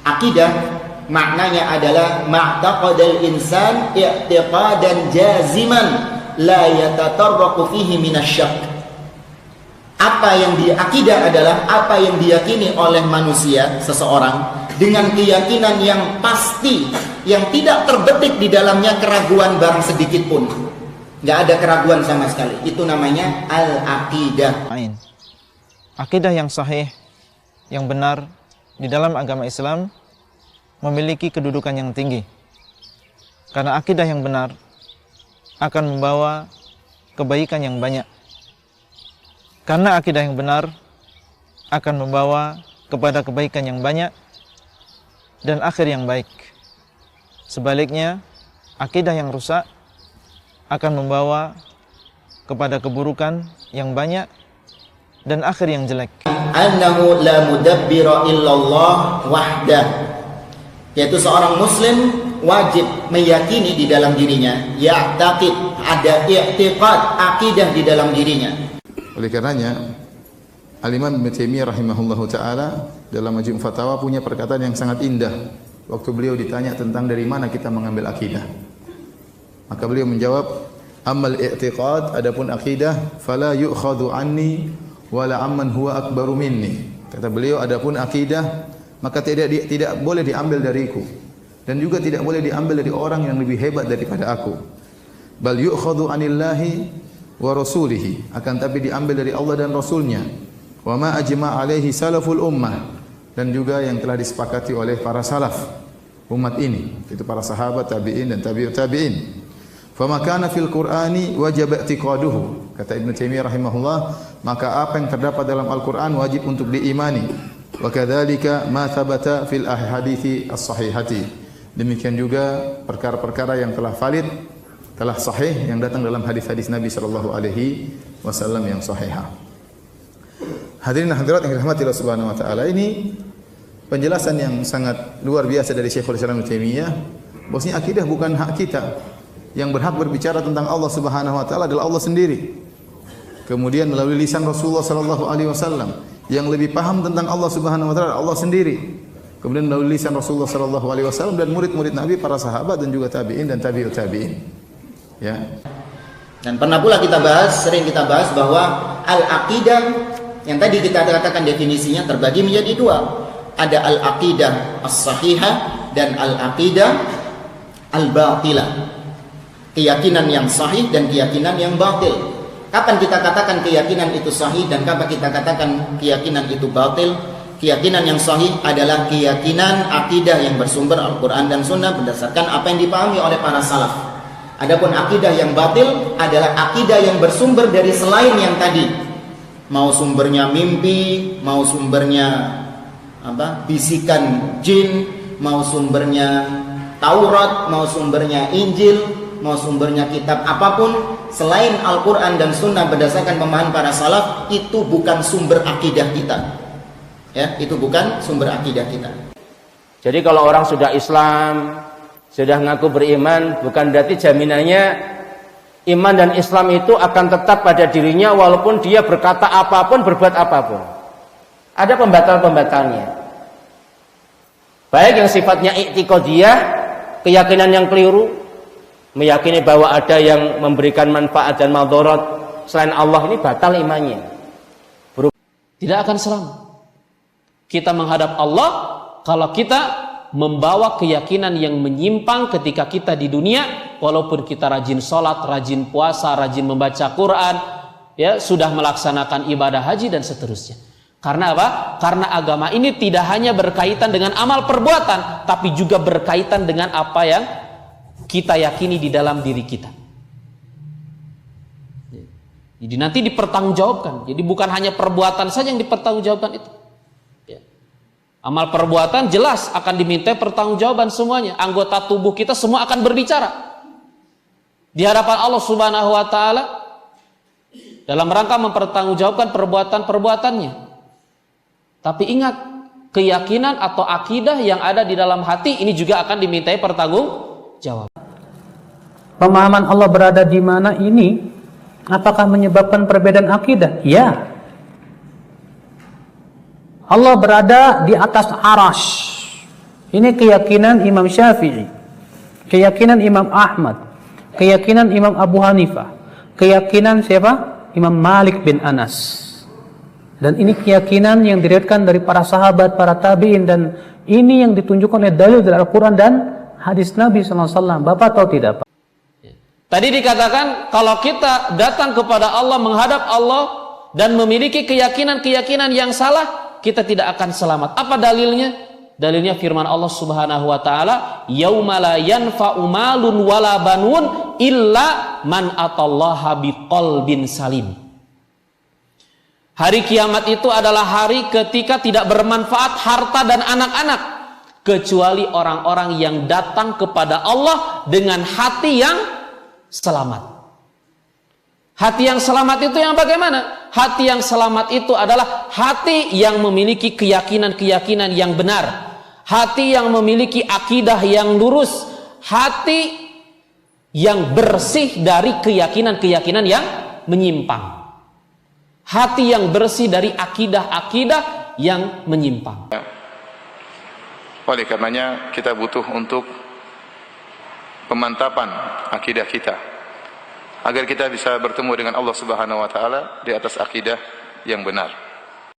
Akidah maknanya adalah ma'taqadal insan i'tiqadan jaziman la yatatarraqu fihi minasyak. Apa yang diakidah adalah apa yang diyakini oleh manusia seseorang dengan keyakinan yang pasti, yang tidak terbetik di dalamnya keraguan barang sedikit pun. Nggak ada keraguan sama sekali. Itu namanya al-aqidah. Akidah yang sahih, yang benar di dalam agama Islam memiliki kedudukan yang tinggi. Karena akidah yang benar akan membawa kebaikan yang banyak. Karena akidah yang benar akan membawa kepada kebaikan yang banyak dan akhir yang baik. Sebaliknya, akidah yang rusak akan membawa kepada keburukan yang banyak dan akhir yang jelek. Annahu la mudabbira illallah wahdah. Yaitu seorang muslim wajib meyakini di dalam dirinya, ya'taqid, ada i'tiqad, akidah di dalam dirinya. Oleh karenanya Al-Imam Ibnu Taimiyah rahimahullahu taala dalam Majmu' Fatawa punya perkataan yang sangat indah waktu beliau ditanya tentang dari mana kita mengambil akidah. Maka beliau menjawab, amal i'tiqad, adapun akidah, fala yu'khadhu anni wala amman huwa akbaru minni. Kata beliau, adapun akidah maka tidak boleh diambil dariku dan juga tidak boleh diambil dari orang yang lebih hebat daripada aku. Bal yu'khadhu anillahi wa rasulihi, akan tapi diambil dari Allah dan Rasulnya. Wa ma ajma' alaihi salaful ummah, dan juga yang telah disepakati oleh para salaf umat ini, itu para sahabat, tabi'in dan tabi'ut tabi'in. Fa ma kana fil Qur'ani wajib i'tiqaduhu. Kata Ibnu Taimiyah rahimahullah, maka apa yang terdapat dalam Al-Qur'an wajib untuk diimani. Wa kadzalika ma thabata fil ahadithi as-sahihati. Demikian juga perkara-perkara yang telah valid, telah sahih yang datang dalam hadis-hadis Nabi sallallahu alaihi wasallam yang sahihah. Hadirin hadirat yang dirahmati Allah Subhanahu wa taala, ini penjelasan yang sangat luar biasa dari Syekhul Islam Ibnu Taimiyah bahwasanya akidah bukan hak kita. Yang berhak berbicara tentang Allah Subhanahu wa taala adalah Allah sendiri. Kemudian melalui lisan Rasulullah sallallahu alaihi wasallam yang lebih paham tentang Allah Subhanahu wa taala Allah sendiri. Kemudian melalui lisan Rasulullah sallallahu alaihi wasallam dan murid-murid Nabi, para sahabat dan juga tabi'in dan tabi'ut tabi'in. Ya. Dan pernah pula sering kita bahas bahwa al-aqidah yang tadi kita katakan definisinya terbagi menjadi dua. Ada al-aqidah as-sahihah dan al-aqidah al-batilah. Keyakinan yang sahih dan keyakinan yang batil. Kapan kita katakan keyakinan itu sahih dan kapan kita katakan keyakinan itu batil? Keyakinan yang sahih adalah keyakinan akidah yang bersumber Al-Quran dan Sunnah berdasarkan apa yang dipahami oleh para salaf. Adapun akidah yang batil adalah akidah yang bersumber dari selain yang tadi. Mau sumbernya mimpi, mau sumbernya bisikan jin, mau sumbernya Taurat, mau sumbernya Injil, mau sumbernya kitab apapun selain Al-Quran dan Sunnah berdasarkan pemahaman para salaf, itu bukan sumber akidah kita. Ya, itu bukan sumber akidah kita. Jadi kalau orang sudah Islam, sudah ngaku beriman, bukan berarti jaminannya iman dan Islam itu akan tetap pada dirinya walaupun dia berkata apapun, berbuat apapun. Ada pembatal-pembatalnya. Baik yang sifatnya i'tiqadiyah, keyakinan yang keliru, meyakini bahwa ada yang memberikan manfaat dan madharat selain Allah, ini batal imannya. Tidak akan selamat. Kita menghadap Allah kalau kita membawa keyakinan yang menyimpang ketika kita di dunia, walaupun kita rajin sholat, rajin puasa, rajin membaca Quran, ya, sudah melaksanakan ibadah haji dan seterusnya. Karena apa? Karena agama ini tidak hanya berkaitan dengan amal perbuatan, tapi juga berkaitan dengan apa yang kita yakini di dalam diri kita. Jadi nanti dipertanggungjawabkan. Jadi bukan hanya perbuatan saja yang dipertanggungjawabkan itu. Amal perbuatan jelas akan diminta pertanggungjawaban semuanya. Anggota tubuh kita semua akan berbicara di hadapan Allah Subhanahu wa taala dalam rangka mempertanggungjawabkan perbuatan-perbuatannya. Tapi ingat, keyakinan atau akidah yang ada di dalam hati ini juga akan dimintai pertanggungjawaban. Pemahaman Allah berada di mana ini apakah menyebabkan perbedaan akidah? Ya. Allah berada di atas arash. Ini keyakinan Imam Syafi'i, keyakinan Imam Ahmad, keyakinan Imam Abu Hanifah, keyakinan siapa? Imam Malik bin Anas. Dan ini keyakinan yang diriwayatkan dari para sahabat, para tabi'in, dan ini yang ditunjukkan oleh dalil dari Al-Quran dan hadis Nabi SAW. Bapak tahu tidak, Pak? Tadi dikatakan kalau kita datang kepada Allah, menghadap Allah dan memiliki keyakinan-keyakinan yang salah, kita tidak akan selamat. Apa dalilnya? Dalilnya firman Allah Subhanahu wa taala, "Yauma la yanfa'u malun wala banun illa man atallaha biqalbin salim." Hari kiamat itu adalah hari ketika tidak bermanfaat harta dan anak-anak kecuali orang-orang yang datang kepada Allah dengan hati yang selamat. Hati yang selamat itu yang bagaimana? Hati yang selamat itu adalah hati yang memiliki keyakinan-keyakinan yang benar, hati yang memiliki akidah yang lurus, hati yang bersih dari keyakinan-keyakinan yang menyimpang, hati yang bersih dari akidah-akidah yang menyimpang. Oleh karenanya kita butuh untuk pemantapan akidah kita agar kita bisa bertemu dengan Allah Subhanahu wa taala di atas akidah yang benar.